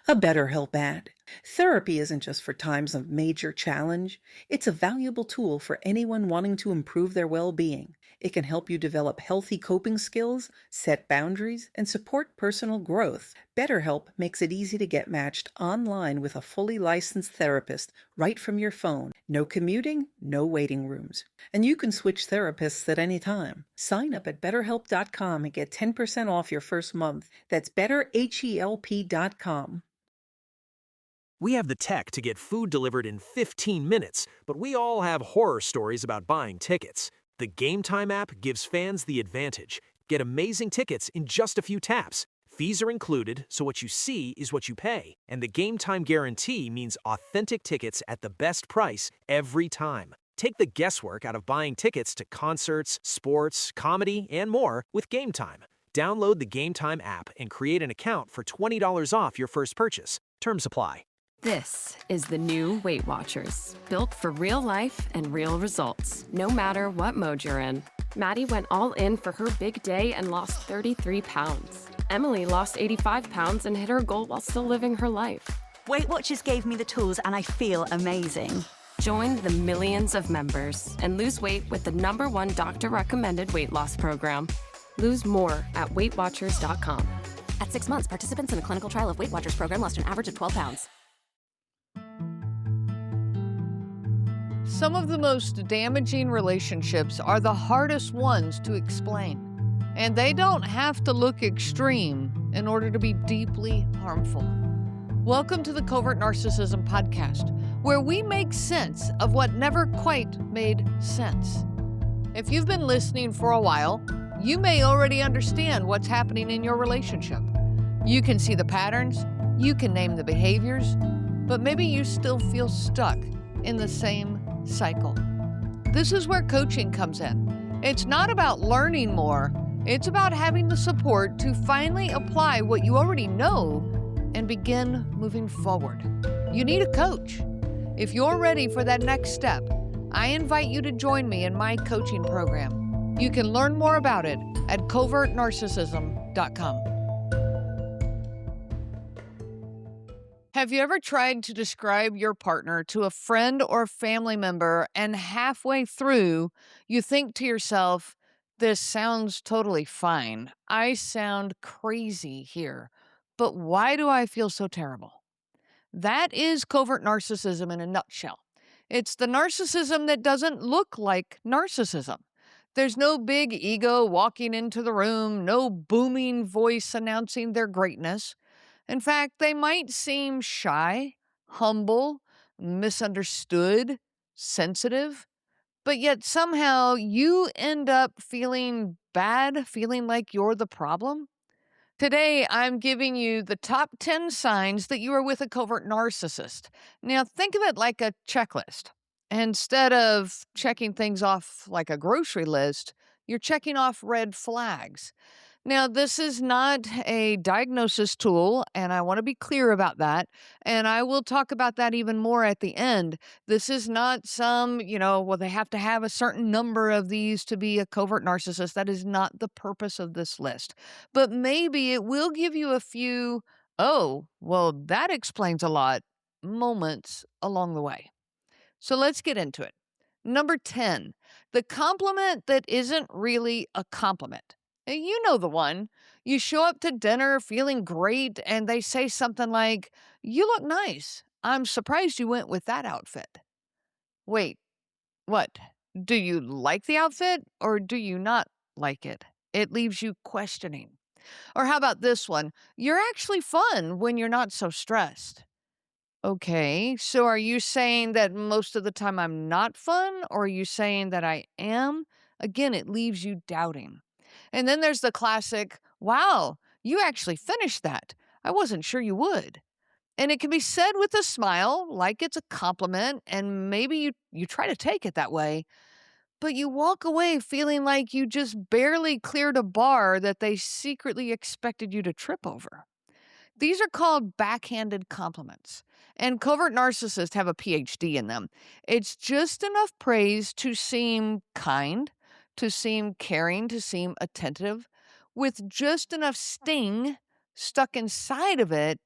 A BetterHelp ad. Therapy isn't just for times of major challenge. It's a valuable tool for anyone wanting to improve their well-being. It can help you develop healthy coping skills, set boundaries, and support personal growth. BetterHelp makes it easy to get matched online with a fully licensed therapist right from your phone. No commuting, no waiting rooms. And you can switch therapists at any time. Sign up at BetterHelp.com and get 10% off your first month. That's BetterHelp.com. We have the tech to get food delivered in 15 minutes, but we all have horror stories about buying tickets. The Game Time app gives fans the advantage. Get amazing tickets in just a few taps. Fees are included, so what you see is what you pay. And the Game Time guarantee means authentic tickets at the best price every time. Take the guesswork out of buying tickets to concerts, sports, comedy, and more with Game Time. Download the Game Time app and create an account for $20 off your first purchase. Terms apply. This is the new Weight Watchers, built for real life and real results, no matter what mode you're in. Maddie went all in for her big day and lost 33 pounds. Emily lost 85 pounds and hit her goal while still living her life. Weight Watchers gave me the tools and I feel amazing. Join the millions of members and lose weight with the #1 doctor-recommended weight loss program. Lose more at WeightWatchers.com. At 6 months, participants in a clinical trial of Weight Watchers program lost an average of 12 pounds. Some of the most damaging relationships are the hardest ones to explain, and they don't have to look extreme in order to be deeply harmful. Welcome to the Covert Narcissism Podcast, where we make sense of what never quite made sense. If you've been listening for a while, you may already understand what's happening in your relationship. You can see the patterns, you can name the behaviors, but maybe you still feel stuck in the same cycle. This is where coaching comes in. It's not about learning more, it's about having the support to finally apply what you already know and begin moving forward. You need a coach. If you're ready for that next step, I invite you to join me in my coaching program. You can learn more about it at covertnarcissism.com. Have you ever tried to describe your partner to a friend or family member and halfway through you think to yourself, this sounds totally fine. I sound crazy here, but why do I feel so terrible? That is covert narcissism in a nutshell. It's the narcissism that doesn't look like narcissism. There's no big ego walking into the room, no booming voice announcing their greatness. In fact, they might seem shy, humble, misunderstood, sensitive, but yet somehow you end up feeling bad, feeling like you're the problem. Today, I'm giving you the top 10 signs that you are with a covert narcissist. Now, think of it like a checklist. Instead of checking things off like a grocery list, you're checking off red flags. Now, this is not a diagnosis tool, and I want to be clear about that, and I will talk about that even more at the end. This is not some, they have to have a certain number of these to be a covert narcissist. That is not the purpose of this list. But maybe it will give you a few, oh, well, that explains a lot, moments along the way. So let's get into it. Number 10, the compliment that isn't really a compliment. You know the one. You show up to dinner feeling great, and they say something like, "You look nice. I'm surprised you went with that outfit." Wait, what? Do you like the outfit, or do you not like it? It leaves you questioning. Or how about this one? "You're actually fun when you're not so stressed." Okay, so are you saying that most of the time I'm not fun, or are you saying that I am? Again, it leaves you doubting. And then there's the classic, "Wow, you actually finished that. I wasn't sure you would." And it can be said with a smile, like it's a compliment, and maybe you try to take it that way, but you walk away feeling like you just barely cleared a bar that they secretly expected you to trip over. These are called backhanded compliments, and covert narcissists have a PhD in them. It's just enough praise to seem kind, to seem caring, to seem attentive, with just enough sting stuck inside of it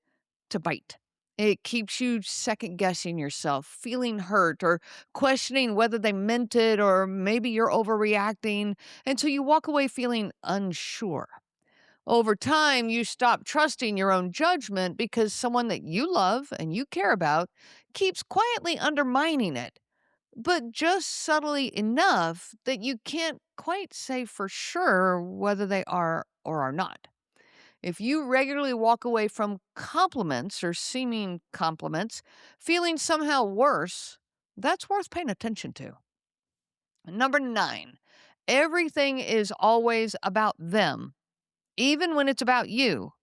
to bite. It keeps you second guessing yourself, feeling hurt, or questioning whether they meant it, or maybe you're overreacting until you walk away feeling unsure. Over time, you stop trusting your own judgment because someone that you love and you care about keeps quietly undermining it, but just subtly enough that you can't quite say for sure whether they are or are not. If you regularly walk away from compliments or seeming compliments, feeling somehow worse, that's worth paying attention to. Number 9, everything is always about them. Even when it's about you,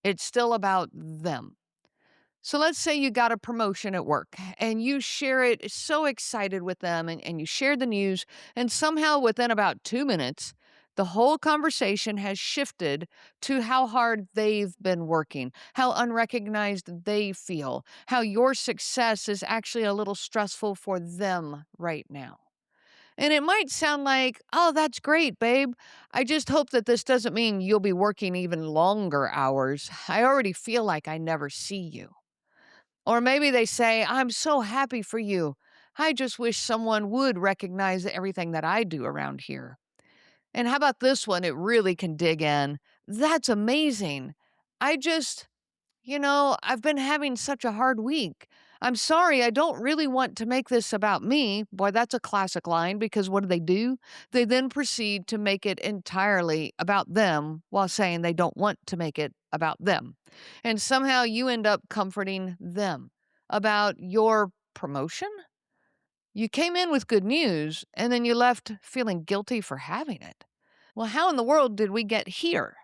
it's still about them. So let's say you got a promotion at work and you share it so excited with them and you share the news, and somehow within about 2 minutes, the whole conversation has shifted to how hard they've been working, how unrecognized they feel, how your success is actually a little stressful for them right now. And it might sound like, oh, that's great, babe. I just hope that this doesn't mean you'll be working even longer hours. I already feel like I never see you. Or maybe they say, I'm so happy for you. I just wish someone would recognize everything that I do around here. And how about this one? It really can dig in. That's amazing. I just, I've been having such a hard week. I'm sorry, I don't really want to make this about me. Boy, that's a classic line, because what do? They then proceed to make it entirely about them while saying they don't want to make it about them. And somehow you end up comforting them about your promotion. You came in with good news and then you left feeling guilty for having it. Well, how in the world did we get here?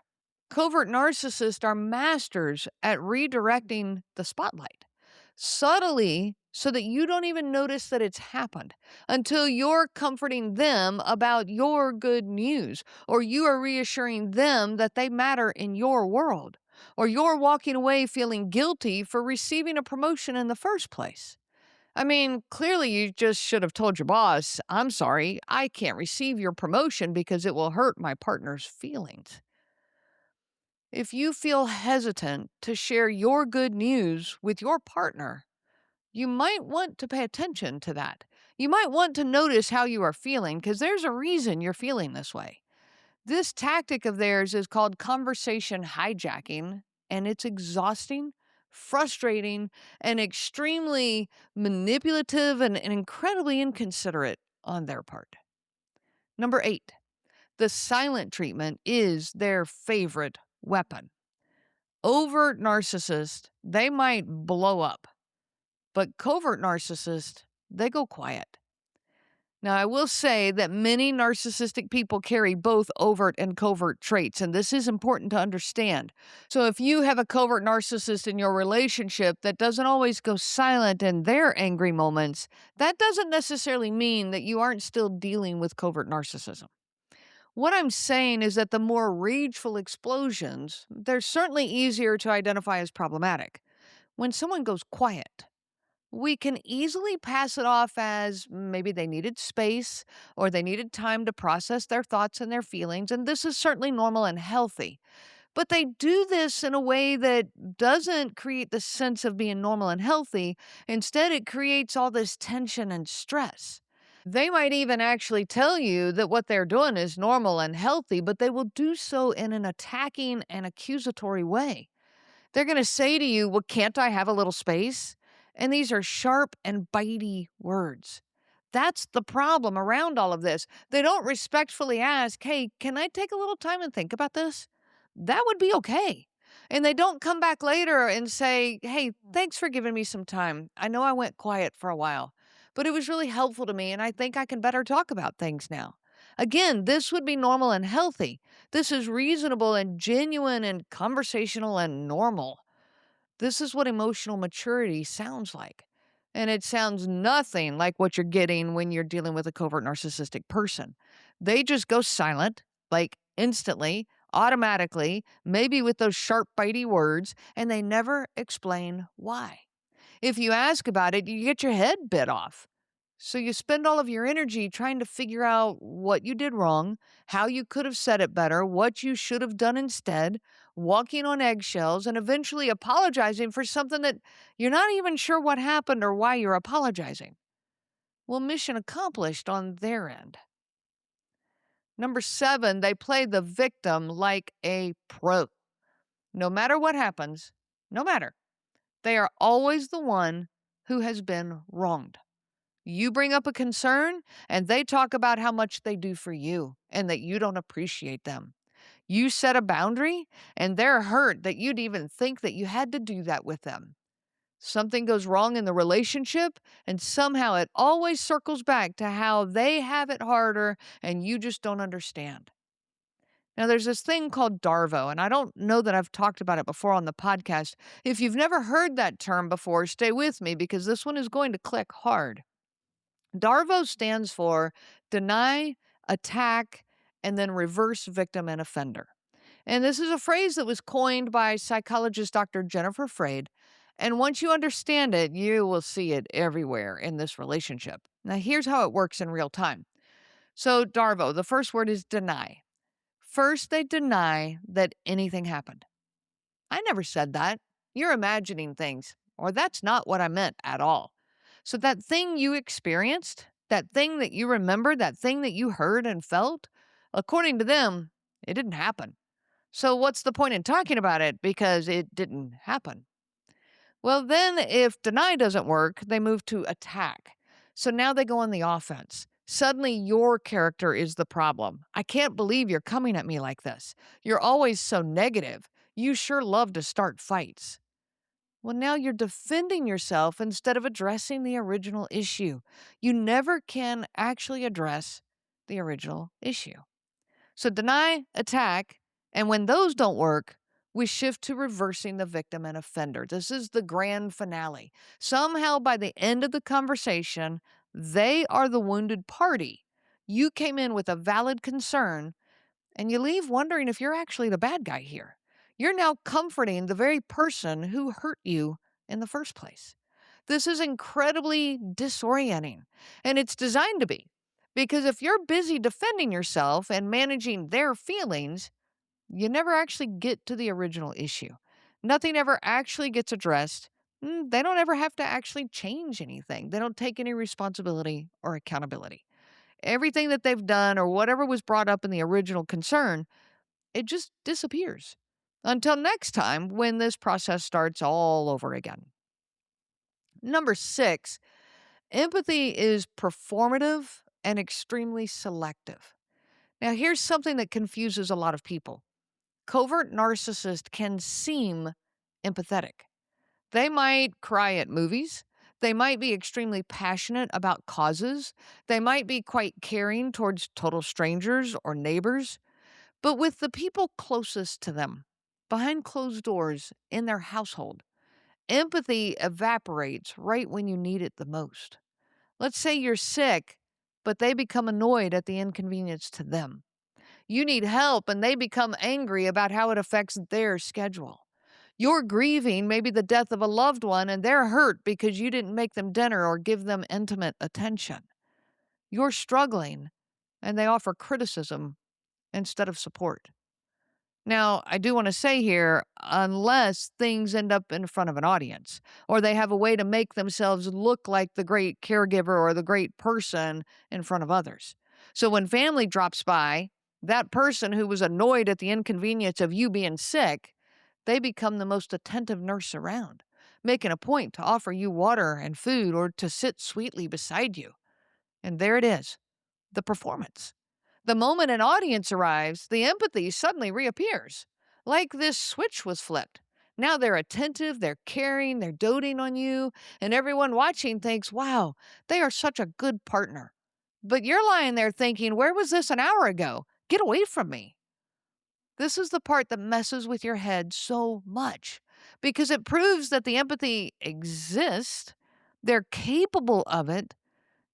Covert narcissists are masters at redirecting the spotlight subtly so that you don't even notice that it's happened until you're comforting them about your good news, or you are reassuring them that they matter in your world, or you're walking away feeling guilty for receiving a promotion in the first place. I mean, clearly you just should have told your boss, I'm sorry, I can't receive your promotion because it will hurt my partner's feelings. If you feel hesitant to share your good news with your partner, you might want to pay attention to that. You might want to notice how you are feeling, because there's a reason you're feeling this way. This tactic of theirs is called conversation hijacking, and it's exhausting, frustrating, and extremely manipulative and incredibly inconsiderate on their part. Number 8, the silent treatment is their favorite weapon. Overt narcissists, they might blow up, but covert narcissists, they go quiet. Now, I will say that many narcissistic people carry both overt and covert traits, and this is important to understand. So if you have a covert narcissist in your relationship that doesn't always go silent in their angry moments, that doesn't necessarily mean that you aren't still dealing with covert narcissism. What I'm saying is that the more rageful explosions, they're certainly easier to identify as problematic. When someone goes quiet, we can easily pass it off as maybe they needed space or they needed time to process their thoughts and their feelings, and this is certainly normal and healthy. But they do this in a way that doesn't create the sense of being normal and healthy. Instead, it creates all this tension and stress. They might even actually tell you that what they're doing is normal and healthy, but they will do so in an attacking and accusatory way. They're going to say to you, well, can't I have a little space? And these are sharp and bitey words. That's the problem around all of this. They don't respectfully ask, hey, can I take a little time and think about this? That would be okay. And they don't come back later and say, hey, thanks for giving me some time. I know I went quiet for a while, but it was really helpful to me, and I think I can better talk about things now. Again, this would be normal and healthy. This is reasonable and genuine and conversational and normal. This is what emotional maturity sounds like. And it sounds nothing like what you're getting when you're dealing with a covert narcissistic person. They just go silent, like instantly, automatically, maybe with those sharp, bitey words, and they never explain why. If you ask about it, you get your head bit off. So you spend all of your energy trying to figure out what you did wrong, how you could have said it better, what you should have done instead, walking on eggshells, and eventually apologizing for something that you're not even sure what happened or why you're apologizing. Well, mission accomplished on their end. Number 7, they play the victim like a pro. No matter what happens, no matter, they are always the one who has been wronged. You bring up a concern, and they talk about how much they do for you and that you don't appreciate them. You set a boundary, and they're hurt that you'd even think that you had to do that with them. Something goes wrong in the relationship, and somehow it always circles back to how they have it harder and you just don't understand. Now, there's this thing called Darvo, and I don't know that I've talked about it before on the podcast. If you've never heard that term before, stay with me because this one is going to click hard. Darvo stands for deny, attack, and then reverse victim and offender. And this is a phrase that was coined by psychologist Dr. Jennifer Freyd. And once you understand it, you will see it everywhere in this relationship. Now, here's how it works in real time. So, Darvo, the first word is deny. First, they deny that anything happened. I never said that. You're imagining things, or that's not what I meant at all. So that thing you experienced, that thing that you remember, that thing that you heard and felt, according to them, it didn't happen. So what's the point in talking about it because it didn't happen? Well, then if deny doesn't work, they move to attack. So now they go on the offense. Suddenly your character is the problem. I can't believe you're coming at me like this. You're always so negative. You sure love to start fights. Well, now you're defending yourself instead of addressing the original issue. You never can actually address the original issue. So deny, attack, and when those don't work, we shift to reversing the victim and offender. This is the grand finale. Somehow by the end of the conversation, they are the wounded party. You came in with a valid concern, and you leave wondering if you're actually the bad guy here. You're now comforting the very person who hurt you in the first place. This is incredibly disorienting, and it's designed to be. Because if you're busy defending yourself and managing their feelings, you never actually get to the original issue. Nothing ever actually gets addressed. They don't ever have to actually change anything. They don't take any responsibility or accountability. Everything that they've done or whatever was brought up in the original concern, it just disappears. Until next time when this process starts all over again. Number 6, empathy is performative and extremely selective. Now, here's something that confuses a lot of people. Covert narcissists can seem empathetic. They might cry at movies. They might be extremely passionate about causes. They might be quite caring towards total strangers or neighbors. But with the people closest to them, behind closed doors in their household, empathy evaporates right when you need it the most. Let's say you're sick, but they become annoyed at the inconvenience to them. You need help, and they become angry about how it affects their schedule. You're grieving maybe the death of a loved one, and they're hurt because you didn't make them dinner or give them intimate attention. You're struggling, and they offer criticism instead of support. Now, I do want to say here, unless things end up in front of an audience, or they have a way to make themselves look like the great caregiver or the great person in front of others. So when family drops by, that person who was annoyed at the inconvenience of you being sick, they become the most attentive nurse around, making a point to offer you water and food or to sit sweetly beside you. And there it is, the performance. The moment an audience arrives, the empathy suddenly reappears. Like this switch was flipped. Now they're attentive, they're caring, they're doting on you, and everyone watching thinks, wow, they are such a good partner. But you're lying there thinking, where was this an hour ago? Get away from me. This is the part that messes with your head so much because it proves that the empathy exists, they're capable of it,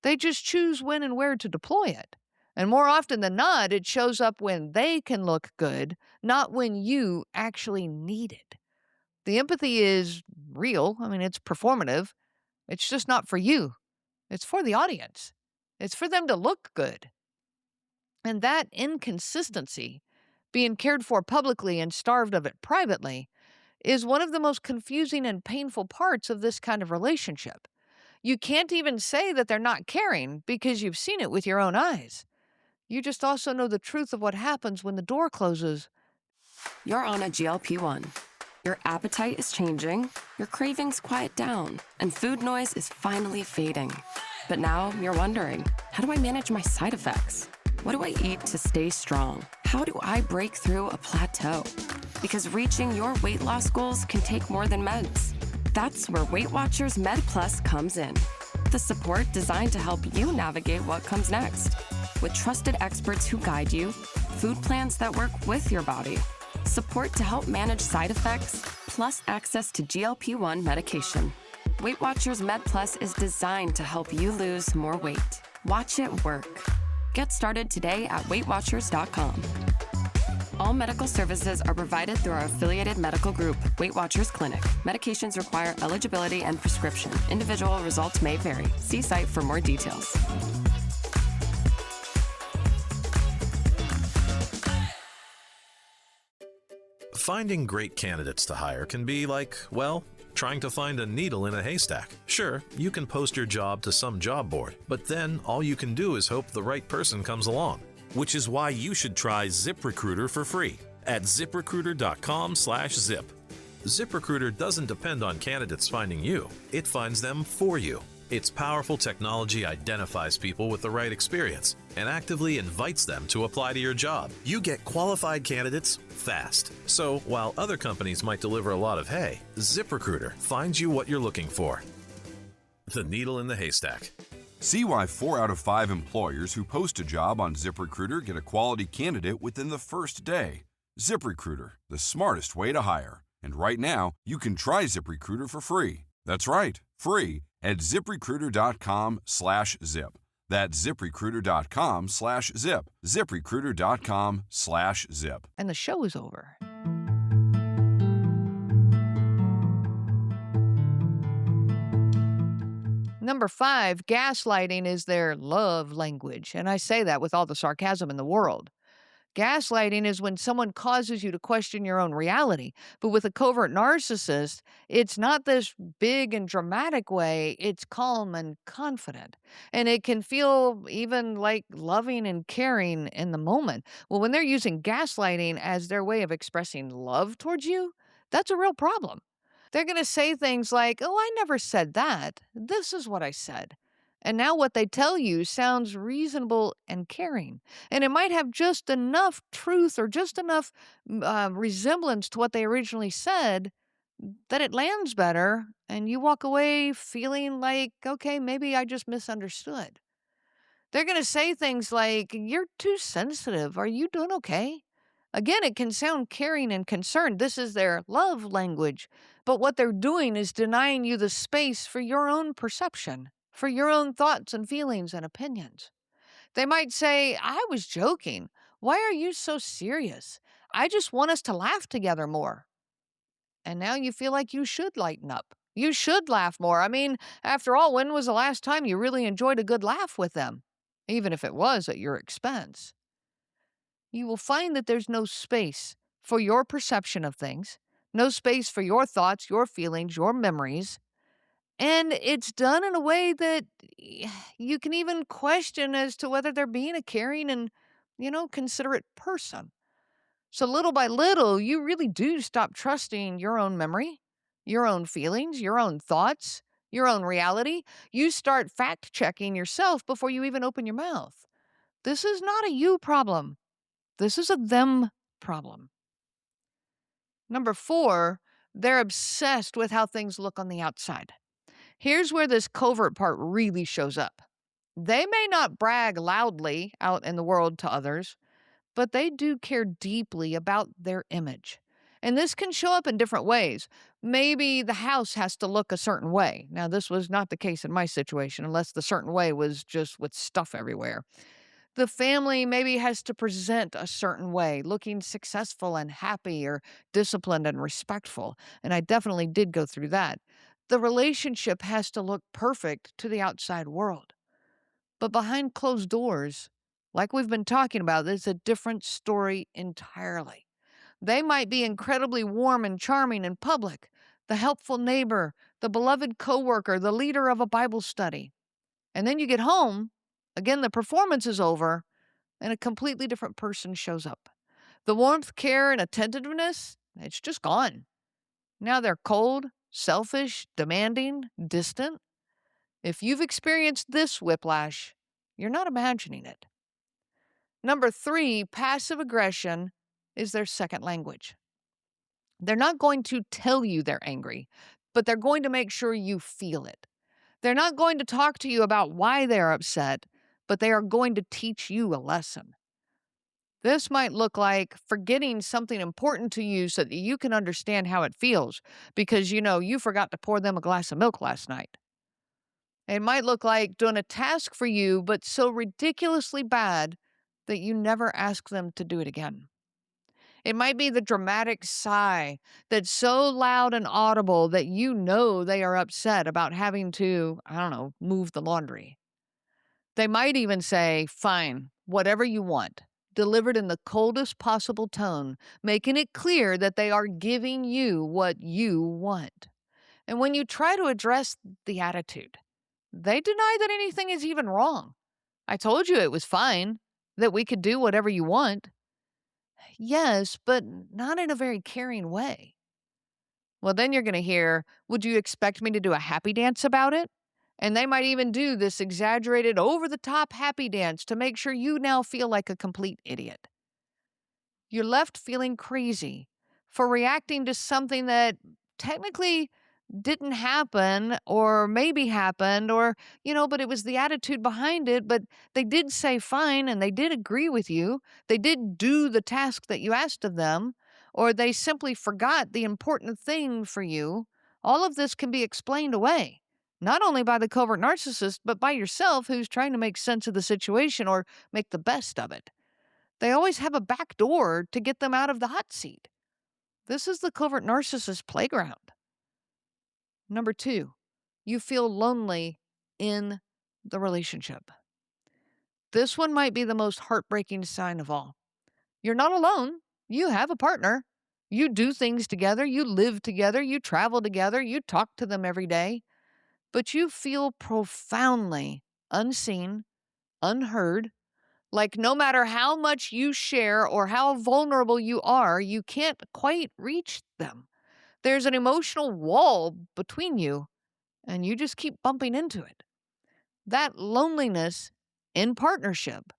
they just choose when and where to deploy it. And more often than not, it shows up when they can look good, not when you actually need it. The empathy is real. I mean, it's performative. It's just not for you. It's for the audience. It's for them to look good. And that inconsistency being cared for publicly and starved of it privately, is one of the most confusing and painful parts of this kind of relationship. You can't even say that they're not caring because you've seen it with your own eyes. You just also know the truth of what happens when the door closes. You're on a GLP-1. Your appetite is changing, your cravings quiet down, and food noise is finally fading. But now you're wondering, how do I manage my side effects? What do I eat to stay strong? How do I break through a plateau? Because reaching your weight loss goals can take more than meds. That's where Weight Watchers Med Plus comes in. The support designed to help you navigate what comes next. With trusted experts who guide you, food plans that work with your body, support to help manage side effects, plus access to GLP-1 medication. Weight Watchers Med Plus is designed to help you lose more weight. Watch it work. Get started today at WeightWatchers.com. All medical services are provided through our affiliated medical group, Weight Watchers Clinic. Medications require eligibility and prescription. Individual results may vary. See site for more details. Finding great candidates to hire can be like, well, trying to find a needle in a haystack. Sure, you can post your job to some job board, but then all you can do is hope the right person comes along. Which is why you should try ZipRecruiter for free at ZipRecruiter.com/zip. ZipRecruiter doesn't depend on candidates finding you. It finds them for you. Its powerful technology identifies people with the right experience and actively invites them to apply to your job. You get qualified candidates fast. So while other companies might deliver a lot of hay, ZipRecruiter finds you what you're looking for. The needle in the haystack. See why 4 out of 5 employers who post a job on ZipRecruiter get a quality candidate within the first day. ZipRecruiter, the smartest way to hire. And right now, you can try ZipRecruiter for free. That's right, free at ZipRecruiter.com/zip. That's ZipRecruiter.com/zip. ZipRecruiter.com/zip. And the show is over. Number 5, gaslighting is their love language. And I say that with all the sarcasm in the world. Gaslighting is when someone causes you to question your own reality. But with a covert narcissist, it's not this big and dramatic way. It's calm and confident. And it can feel even like loving and caring in the moment. Well, when they're using gaslighting as their way of expressing love towards you, that's a real problem. They're going to say things like, "Oh, I never said that. This is what I said." And now what they tell you sounds reasonable and caring. And it might have just enough truth or just enough resemblance to what they originally said that it lands better. And you walk away feeling like, okay, maybe I just misunderstood. They're going to say things like, "You're too sensitive. Are you doing okay?" Again, it can sound caring and concerned. This is their love language. But what they're doing is denying you the space for your own perception, for your own thoughts and feelings and opinions. They might say, "I was joking. Why are you so serious? I just want us to laugh together more." And now you feel like you should lighten up. You should laugh more. I mean, after all, when was the last time you really enjoyed a good laugh with them? Even if it was at your expense. You will find that there's no space for your perception of things, no space for your thoughts, your feelings, your memories. And it's done in a way that you can even question as to whether they're being a caring and, considerate person. So little by little, you really do stop trusting your own memory, your own feelings, your own thoughts, your own reality. You start fact-checking yourself before you even open your mouth. This is not a you problem. This is a them problem. Number 4, they're obsessed with how things look on the outside. Here's where this covert part really shows up. They may not brag loudly out in the world to others, but they do care deeply about their image. And this can show up in different ways. Maybe the house has to look a certain way. Now, this was not the case in my situation, unless the certain way was just with stuff everywhere. The family maybe has to present a certain way, looking successful and happy or disciplined and respectful. And I definitely did go through that. The relationship has to look perfect to the outside world. But behind closed doors, like we've been talking about, it's a different story entirely. They might be incredibly warm and charming in public, the helpful neighbor, the beloved coworker, the leader of a Bible study. And then you get home, again, the performance is over, and a completely different person shows up. The warmth, care, and attentiveness, it's just gone. Now they're cold, selfish, demanding, distant. If you've experienced this whiplash, you're not imagining it. Number 3, passive aggression is their second language. They're not going to tell you they're angry, but they're going to make sure you feel it. They're not going to talk to you about why they're upset, but they are going to teach you a lesson. This might look like forgetting something important to you so that you can understand how it feels because you forgot to pour them a glass of milk last night. It might look like doing a task for you, but so ridiculously bad that you never ask them to do it again. It might be the dramatic sigh that's so loud and audible that they are upset about having to, move the laundry. They might even say, fine, whatever you want, delivered in the coldest possible tone, making it clear that they are giving you what you want. And when you try to address the attitude, they deny that anything is even wrong. I told you it was fine, that we could do whatever you want. Yes, but not in a very caring way. Well, then you're going to hear, would you expect me to do a happy dance about it? And they might even do this exaggerated, over-the-top happy dance to make sure you now feel like a complete idiot. You're left feeling crazy for reacting to something that technically didn't happen or maybe happened or, but it was the attitude behind it. But they did say fine and they did agree with you. They did do the task that you asked of them, or they simply forgot the important thing for you. All of this can be explained away, not only by the covert narcissist, but by yourself who's trying to make sense of the situation or make the best of it. They always have a back door to get them out of the hot seat. This is the covert narcissist playground. Number 2, you feel lonely in the relationship. This one might be the most heartbreaking sign of all. You're not alone. You have a partner. You do things together. You live together. You travel together. You talk to them every day. But you feel profoundly unseen, unheard, like no matter how much you share or how vulnerable you are, you can't quite reach them. There's an emotional wall between you, and you just keep bumping into it. That loneliness in partnership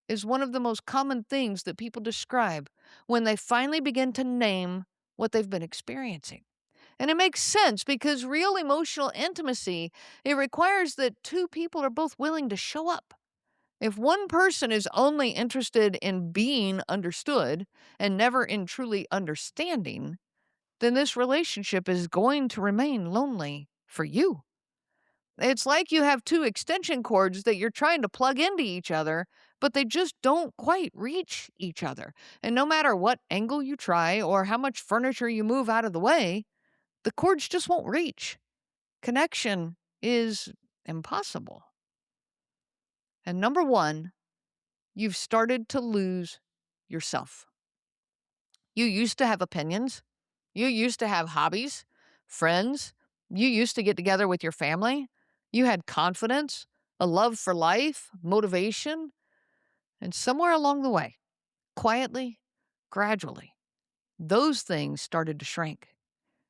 is one of the most common things that people describe when they finally begin to name what they've been experiencing. And it makes sense because real emotional intimacy, it requires that 2 people are both willing to show up. If one person is only interested in being understood and never in truly understanding, then this relationship is going to remain lonely for you. It's like you have 2 extension cords that you're trying to plug into each other, but they just don't quite reach each other. And no matter what angle you try or how much furniture you move out of the way, the cords just won't reach. Connection is impossible. And number 1, you've started to lose yourself. You used to have opinions. You used to have hobbies, friends. You used to get together with your family. You had confidence, a love for life, motivation. And somewhere along the way, quietly, gradually, those things started to shrink.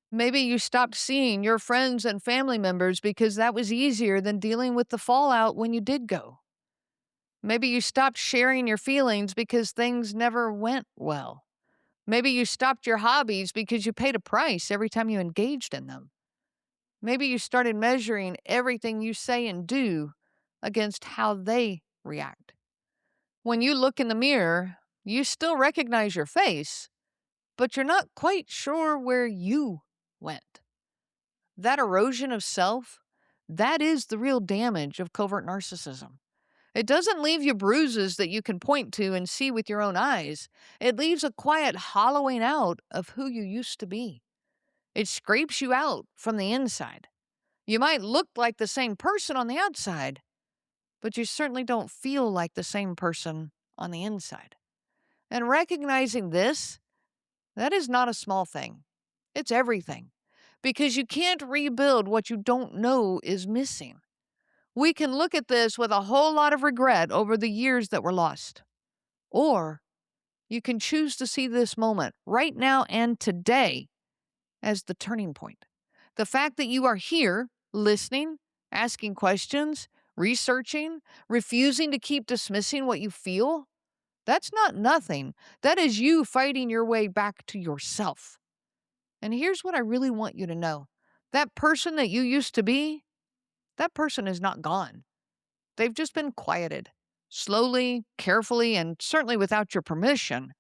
Maybe you stopped seeing your friends and family members because that was easier than dealing with the fallout when you did go. Maybe you stopped sharing your feelings because things never went well. Maybe you stopped your hobbies because you paid a price every time you engaged in them. Maybe you started measuring everything you say and do against how they react. When you look in the mirror, you still recognize your face, but you're not quite sure where you went. That erosion of self, that is the real damage of covert narcissism. It doesn't leave you bruises that you can point to and see with your own eyes. It leaves a quiet hollowing out of who you used to be. It scrapes you out from the inside. You might look like the same person on the outside, but you certainly don't feel like the same person on the inside. And recognizing this, that is not a small thing. It's everything. Because you can't rebuild what you don't know is missing. We can look at this with a whole lot of regret over the years that were lost. Or you can choose to see this moment right now and today as the turning point. The fact that you are here, listening, asking questions, researching, refusing to keep dismissing what you feel, that's not nothing. That is you fighting your way back to yourself. And here's what I really want you to know. That person that you used to be, that person is not gone. They've just been quieted, slowly, carefully, and certainly without your permission.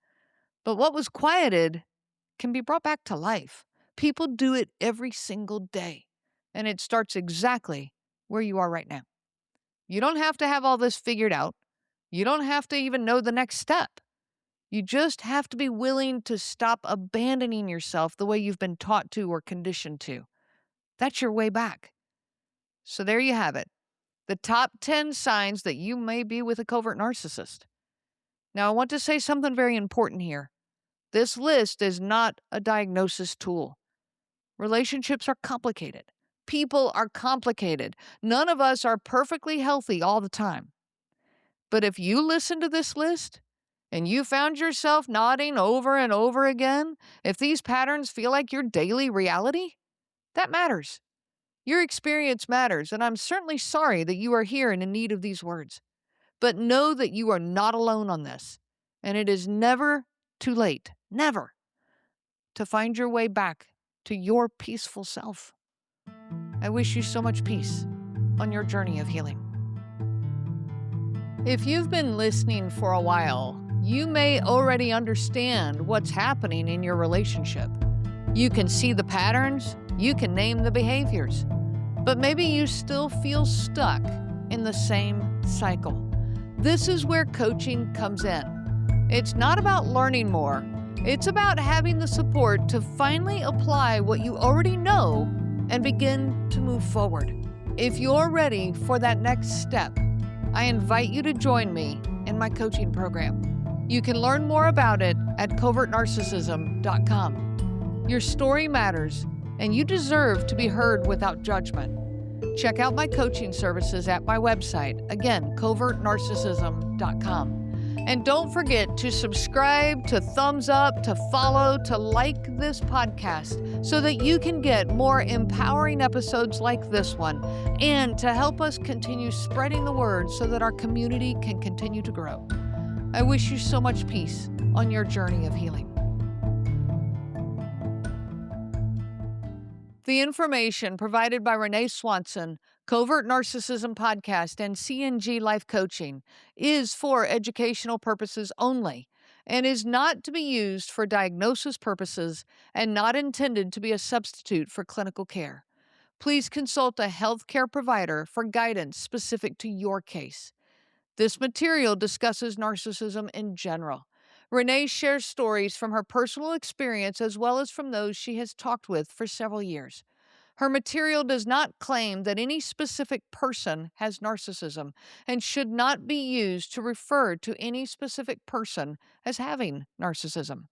But what was quieted can be brought back to life. People do it every single day. And it starts exactly where you are right now. You don't have to have all this figured out. You don't have to even know the next step. You just have to be willing to stop abandoning yourself the way you've been taught to or conditioned to. That's your way back. So there you have it. The top 10 signs that you may be with a covert narcissist. Now, I want to say something very important here. This list is not a diagnosis tool. Relationships are complicated. People are complicated. None of us are perfectly healthy all the time. But if you listen to this list and you found yourself nodding over and over again, if these patterns feel like your daily reality, that matters. Your experience matters, and I'm certainly sorry that you are here and in need of these words. But know that you are not alone on this, and it is never too late, never, to find your way back to your peaceful self. I wish you so much peace on your journey of healing. If you've been listening for a while, you may already understand what's happening in your relationship. You can see the patterns, you can name the behaviors, but maybe you still feel stuck in the same cycle. This is where coaching comes in. It's not about learning more. It's about having the support to finally apply what you already know and begin to move forward. If you're ready for that next step, I invite you to join me in my coaching program. You can learn more about it at covertnarcissism.com. Your story matters, and you deserve to be heard without judgment. Check out my coaching services at my website, again, covertnarcissism.com. And don't forget to subscribe, to thumbs up, to follow, to like this podcast so that you can get more empowering episodes like this one and to help us continue spreading the word so that our community can continue to grow. I wish you so much peace on your journey of healing. The information provided by Renee Swanson, Covert Narcissism Podcast, and CNG Life Coaching is for educational purposes only and is not to be used for diagnosis purposes and not intended to be a substitute for clinical care. Please consult a healthcare provider for guidance specific to your case. This material discusses narcissism in general. Renee shares stories from her personal experience as well as from those she has talked with for several years. Her material does not claim that any specific person has narcissism and should not be used to refer to any specific person as having narcissism.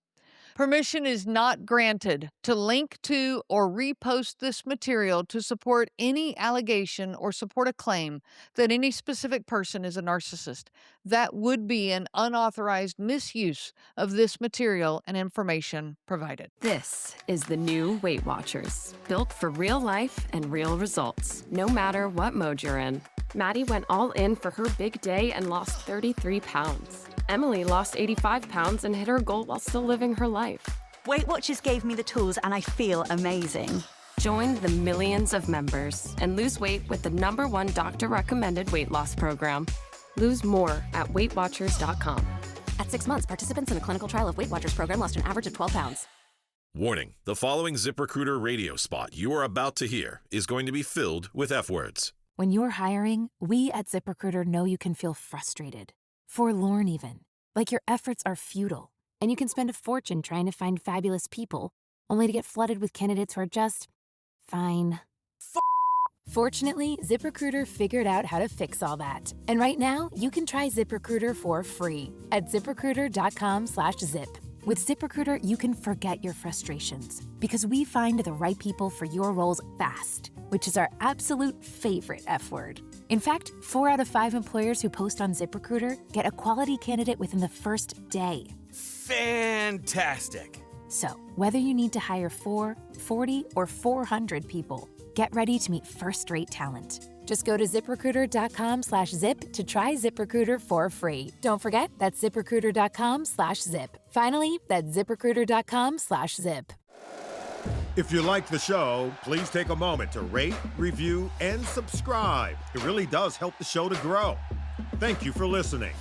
Permission is not granted to link to or repost this material to support any allegation or support a claim that any specific person is a narcissist. That would be an unauthorized misuse of this material and information provided. This is the new Weight Watchers, built for real life and real results, no matter what mode you're in. Maddie went all in for her big day and lost 33 pounds. Emily lost 85 pounds and hit her goal while still living her life. Weight Watchers gave me the tools and I feel amazing. Join the millions of members and lose weight with the #1 doctor-recommended weight loss program. Lose more at WeightWatchers.com. At 6 months, participants in a clinical trial of Weight Watchers program lost an average of 12 pounds. Warning, the following ZipRecruiter radio spot you are about to hear is going to be filled with F words. When you're hiring, we at ZipRecruiter know you can feel frustrated, forlorn even, like your efforts are futile, and you can spend a fortune trying to find fabulous people, only to get flooded with candidates who are just fine. Fortunately, ZipRecruiter figured out how to fix all that. And right now, you can try ZipRecruiter for free at ZipRecruiter.com/zip. With ZipRecruiter, you can forget your frustrations because we find the right people for your roles fast, which is our absolute favorite F word. In fact, 4 out of 5 employers who post on ZipRecruiter get a quality candidate within the first day. Fantastic. So, whether you need to hire 4, 40, or 400 people, get ready to meet first-rate talent. Just go to ZipRecruiter.com/zip to try ZipRecruiter for free. Don't forget, that's ZipRecruiter.com/zip. Finally, that's ZipRecruiter.com/zip. If you like the show, please take a moment to rate, review, and subscribe. It really does help the show to grow. Thank you for listening.